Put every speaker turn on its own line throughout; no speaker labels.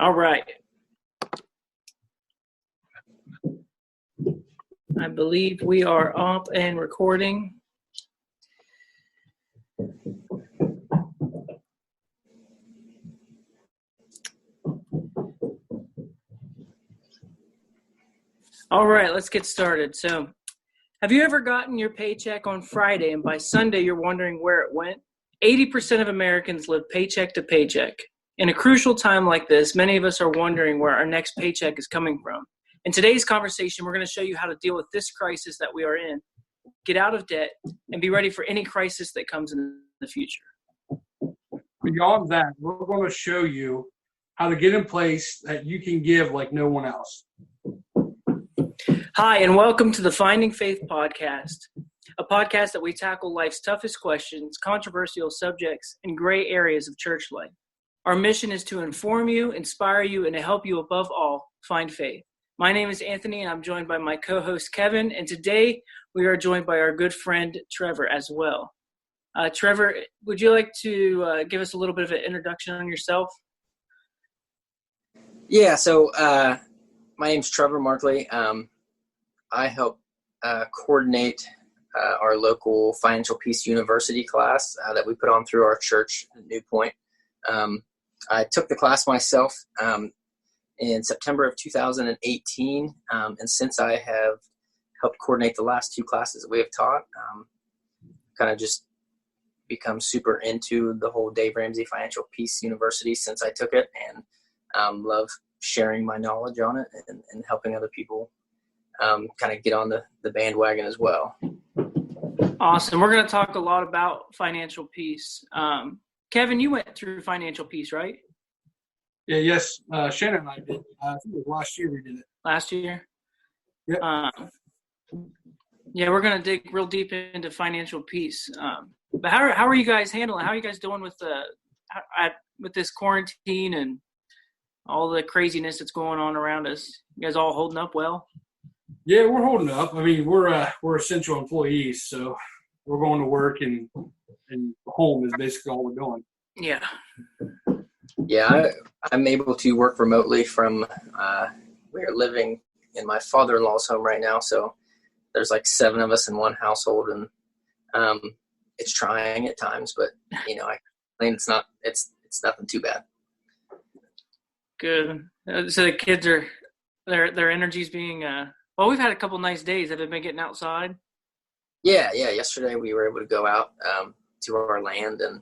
All right. I believe we are up and recording. All right, let's get started. So, have you ever gotten your paycheck on Friday and by Sunday you're wondering where it went? 80% of Americans live paycheck to paycheck. In a crucial time like this, many of us are wondering where our next paycheck is coming from. In today's conversation, we're going to show you how to deal with this crisis that we are in, get out of debt, and be ready for any crisis that comes in the future.
Beyond that, we're going to show you how to get in place that you can give like no one else.
Hi, and welcome to the Finding Faith podcast, a podcast that we tackle life's toughest questions, controversial subjects, and gray areas of church life. Our mission is to inform you, inspire you, and to help you above all find faith. My name is Anthony, and I'm joined by my co-host Kevin, and today we are joined by our good friend Trevor as well. Trevor, would you like to give us a little bit of an introduction on yourself?
Yeah, so my name's Trevor Markley. I help coordinate our local Financial Peace University class that we put on through our church at New Point. I took the class myself in September of 2018, and since I have helped coordinate the last two classes that we have taught, kind of just become super into the whole Dave Ramsey Financial Peace University since I took it, and love sharing my knowledge on it and helping other people kind of get on the bandwagon as well.
Awesome. We're going to talk a lot about financial peace. Kevin, you went through financial peace, right?
Yeah, yes. Shannon and I did. I think it was last year we did it.
Last year?
Yeah.
Yeah, we're going to dig real deep into financial peace. But how are you guys handling? How are you guys doing with with this quarantine and all the craziness that's going on around us? You guys all holding up well?
Yeah, we're holding up. I mean, we're essential employees, so we're going to work and home is basically all we're doing.
Yeah.
Yeah, I'm able to work remotely from we're living in my father-in-law's home right now, so there's like 7 of us in one household, and it's trying at times, but I think it's nothing too bad.
Good. So the kids are their energy's being well, we've had a couple nice days. Have they been getting outside?
Yeah. Yesterday we were able to go out to our land and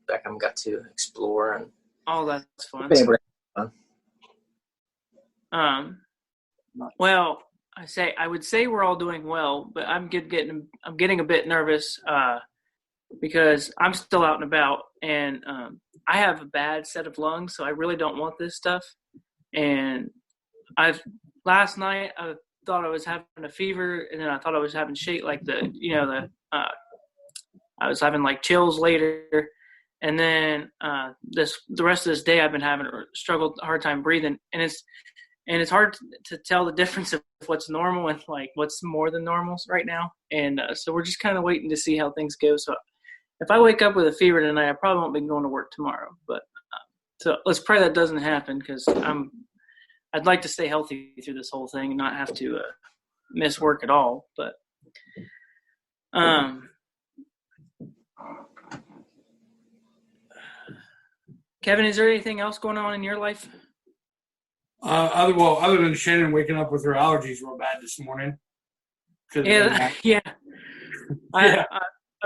Beckham got to explore and.
Oh, that's fun.
Been able to have
fun. Well, I would say we're all doing well, but I'm getting a bit nervous because I'm still out and about, and I have a bad set of lungs, so I really don't want this stuff. And last night I thought I was having a fever, and then I thought I was having I was having like chills later. And then the rest of this day I've been having a hard time breathing, and it's hard to tell the difference of what's normal and like what's more than normal right now. And so we're just kind of waiting to see how things go. So if I wake up with a fever tonight, I probably won't be going to work tomorrow. But so let's pray that doesn't happen, because I'd like to stay healthy through this whole thing and not have to miss work at all. But Kevin, is there anything else going on in your life?
Other than Shannon waking up with her allergies real bad this morning.
Yeah.
Yeah.
I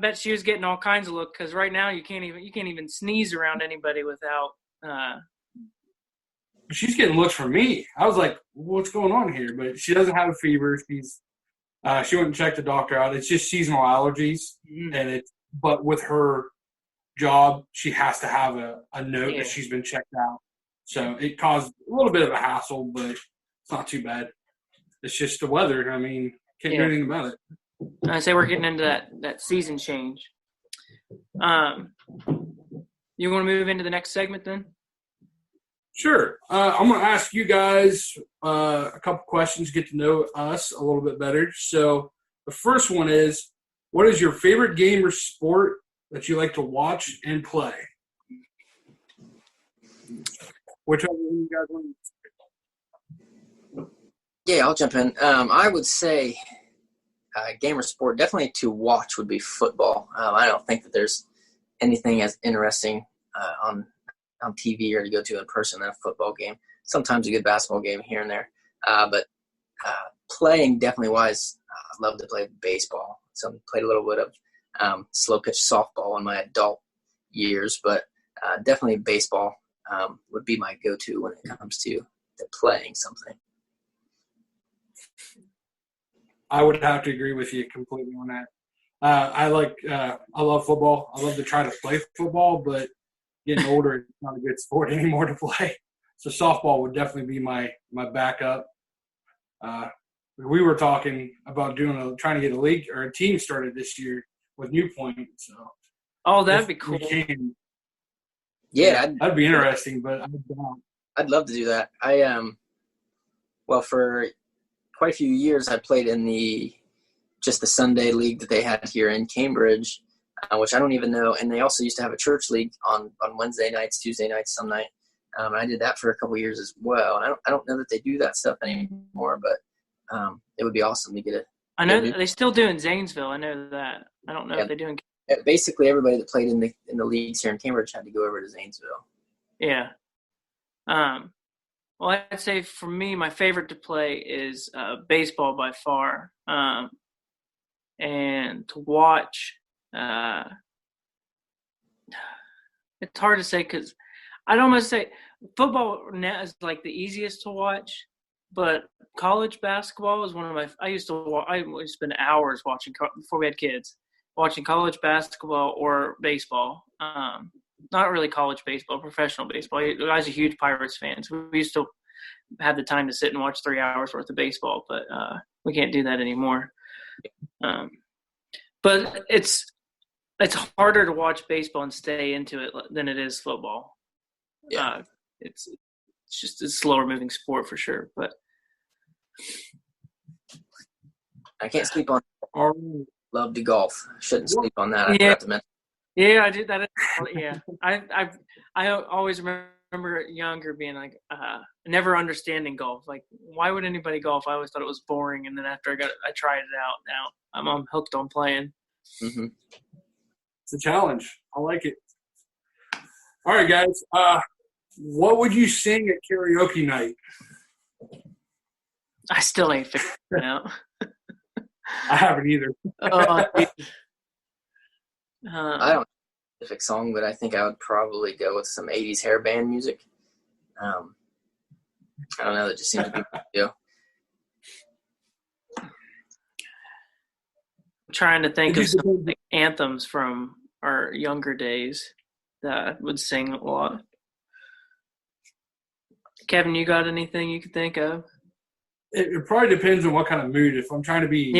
bet she was getting all kinds of look, because right now you can't even sneeze around anybody without.
She's getting looks from me. I was like, "What's going on here?" But she doesn't have a fever. She went and checked the doctor out. It's just seasonal allergies, and but with her job, she has to have a note that she's been checked out. So it caused a little bit of a hassle, but it's not too bad. It's just the weather. I mean, can't do anything about it.
I say we're getting into that season change. You want to move into the next segment then?
Sure. I'm going to ask you guys a couple questions, get to know us a little bit better. So the first one is, what is your favorite game or sport that you like to watch and play? Whichever one you guys want.
Yeah, I'll jump in. I would say game or sport, definitely to watch would be football. I don't think that there's anything as interesting on TV or to go to in person than a football game. Sometimes a good basketball game here and there. But playing definitely wise, I'd love to play baseball. So I played a little bit of slow pitch softball in my adult years, but definitely baseball would be my go-to when it comes to playing something.
I would have to agree with you completely on that. I love football. I love to try to play football, but getting older, it's not a good sport anymore to play. So softball would definitely be my backup. We were talking about trying to get a league or a team started this year with New Point. So,
that'd be cool.
Yeah,
that'd be interesting. But
I'd love to do that. For quite a few years, I played in the Sunday league that they had here in Cambridge, which I don't even know. And they also used to have a church league on Wednesday nights, Tuesday nights, some night. I did that for a couple years as well. And I don't know that they do that stuff anymore, but it would be awesome to get it.
I know they still do in Zanesville. I know that. I don't know if they do in.
Basically, everybody that played in the leagues here in Cambridge had to go over to Zanesville.
Yeah. Well, I'd say for me, my favorite to play is baseball by far. And to watch, it's hard to say because I'd almost say football now is like the easiest to watch, but college basketball is one of my. I used to spend hours watching before we had kids, watching college basketball or baseball. Not really college baseball, professional baseball. I was a huge Pirates fan, so we used to have the time to sit and watch 3 hours worth of baseball, but we can't do that anymore. But it's harder to watch baseball and stay into it than it is football.
Yeah,
it's just a slower moving sport for sure. But
I can't sleep on. Love to golf. Shouldn't sleep on that. I forgot to mention.
Yeah, I did that. Yeah, I always remember younger being like never understanding golf. Like, why would anybody golf? I always thought it was boring. And then after I tried it out. Now I'm hooked on playing.
Mm-hmm.
It's a challenge. I like it. All right, guys. What would you sing at karaoke night?
I still ain't figured it out.
I haven't either.
I don't know a specific song, but I think I would probably go with some 80s hair band music. I don't know. That just seems to be I'm
trying to think of some anthems from our younger days that I would sing a lot. Kevin, you got anything you could think of?
It probably depends on what kind of mood. If I'm trying to be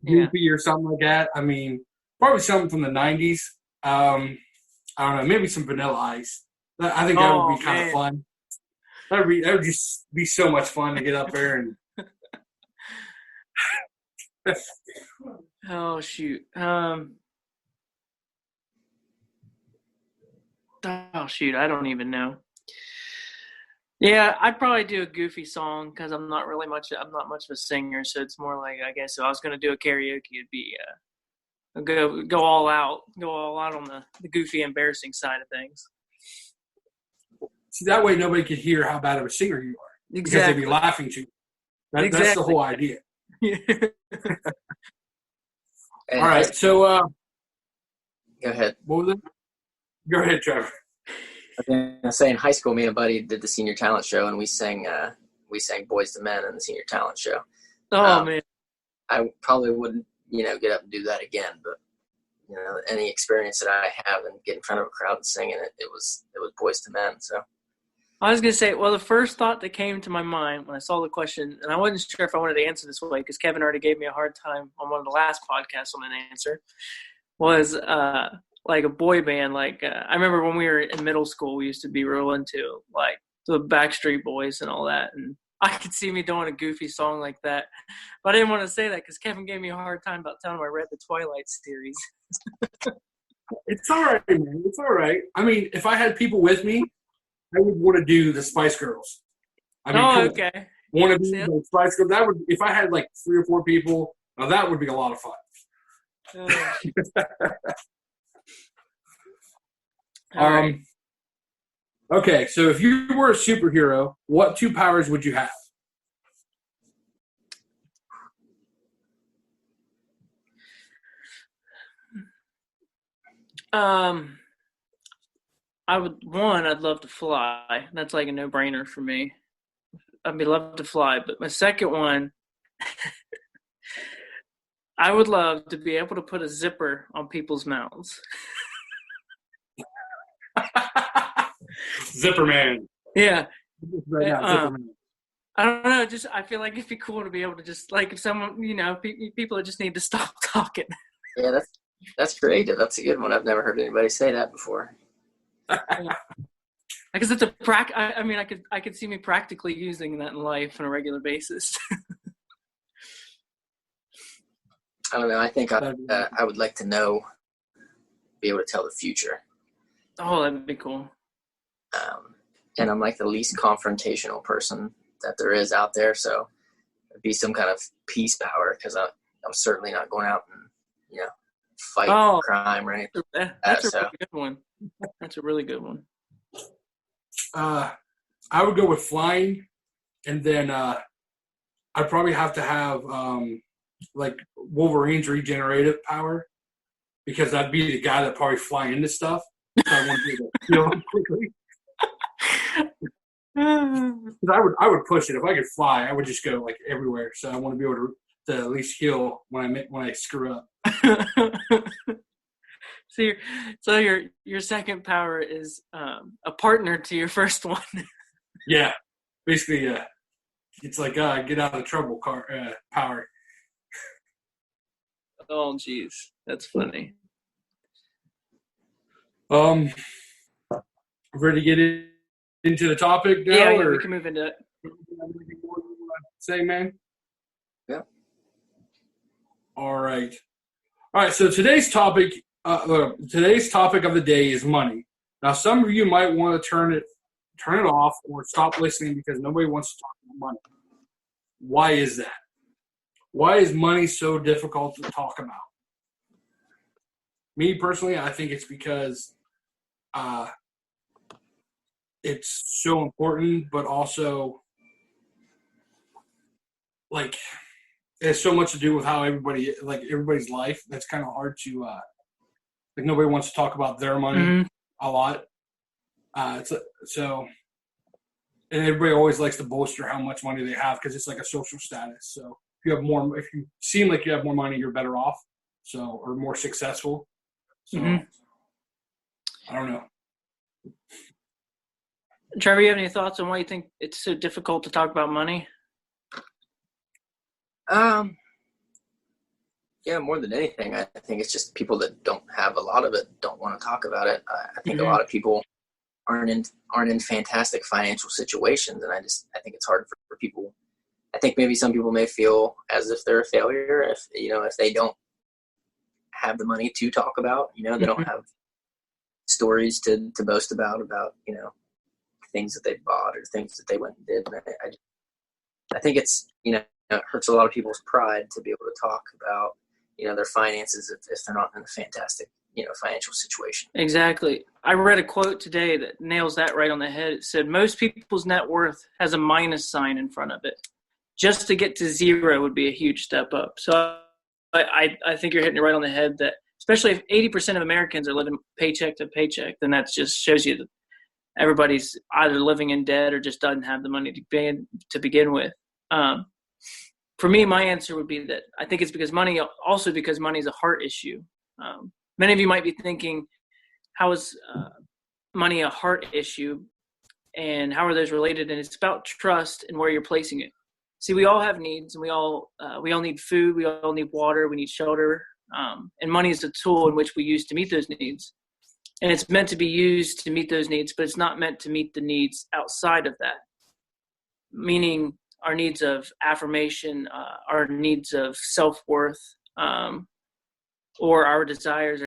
goofy or something like that, I mean, probably something from the 90s. I don't know, maybe some Vanilla Ice. I think that would be kind of fun. That would just be so much fun to get up there and.
Oh shoot! I don't even know. Yeah, I'd probably do a goofy song because I'm not much of a singer, so it's more like, I guess if I was going to do a karaoke, it'd be go all out on the goofy, embarrassing side of things.
See, that way nobody could hear how bad of a singer you are.
Exactly.
Because they'd be laughing at you. That's the whole idea. All right, so
go ahead.
What was it? Go ahead, Trevor.
I was going to say, in high school, me and a buddy did the senior talent show, and we sang Boys to Men in the senior talent show.
Man.
I probably wouldn't, get up and do that again, but, any experience that I have and get in front of a crowd and singing it was Boys to Men, so.
I was going to say, well, the first thought that came to my mind when I saw the question, and I wasn't sure if I wanted to answer this way because Kevin already gave me a hard time on one of the last podcasts on an answer, was like a boy band. Like I remember when we were in middle school, we used to be real into like the Backstreet Boys and all that, and I could see me doing a goofy song like that, but I didn't want to say that because Kevin gave me a hard time about telling him I read the Twilight series.
It's all right, man. It's all right. I mean, if I had people with me, I would want to do the Spice Girls. I mean, come on.
Okay.
Want to be the Spice Girls? That would, if I had like 3 or 4 people, now that would be a lot of fun.
Right.
Okay, so if you were a superhero, what 2 powers would you have?
I'd love to fly. That's like a no-brainer for me. I'd love to fly. But my second one, I would love to be able to put a zipper on people's mouths.
Zipper Man.
Yeah.
Right now, Zipper Man.
I don't know. I feel like it'd be cool to be able to just, like, if someone, people just need to stop talking.
Yeah, that's creative. That's a good one. I've never heard anybody say that before.
Because it's I could see me practically using that in life on a regular basis.
I don't know. I think I would like to be able to tell the future.
Oh, that'd be cool.
And I'm like the least confrontational person that there is out there, so it'd be some kind of peace power, because I'm certainly not going out and fight crime or anything.
That's a really good one. That's a really good one.
I would go with flying, and then I'd probably have to have like Wolverine's regenerative power, because I'd be the guy that probably fly into stuff. So I want to be able to kill him quickly. I would push it. If I could fly, I would just go like everywhere. So I want to be able to at least heal when I screw up.
So your second power is a partner to your first one.
Yeah, basically, it's like get out of trouble power.
Oh, jeez, that's funny.
Ready to get into the topic now?
Yeah, we can move into it.
Say, man.
Yeah.
All right. So today's topic of the day is money. Now, some of you might want to turn it off or stop listening because nobody wants to talk about money. Why is that? Why is money so difficult to talk about? Me personally, I think it's because it's so important, but also like it has so much to do with how everybody's life. That's kind of hard to like nobody wants to talk about their money a lot. So, and everybody always likes to bolster how much money they have because it's like a social status. So if you seem like you have more money, you're better off. So, or more successful. So, I don't know.
Trevor, you have any thoughts on why you think it's so difficult to talk about money?
Yeah, more than anything, I think it's just people that don't have a lot of it don't want to talk about it. I think a lot of people aren't in fantastic financial situations, and I think it's hard for people. I think maybe some people may feel as if they're a failure if they don't have the money to talk about. They don't have stories to boast about things that they bought or things that they went and did. And I think it's it hurts a lot of people's pride to be able to talk about their finances if they're not in a fantastic financial situation.
Exactly. I read a quote today that nails that right on the head. It said most people's net worth has a minus sign in front of it. Just to get to zero would be a huge step up. So I think you're hitting it right on the head, that especially if 80% of Americans are living paycheck to paycheck, then that just shows you that everybody's either living in debt or just doesn't have the money to begin with. For me, my answer would be that I think it's because money is a heart issue. Many of you might be thinking, how is money a heart issue and how are those related? And it's about trust and where you're placing it. See, we all have needs, and we all need food, we all need water, we need shelter, and money is a tool in which we use to meet those needs. And it's meant to be used to meet those needs, but it's not meant to meet the needs outside of that, meaning our needs of affirmation, our needs of self-worth, or our desires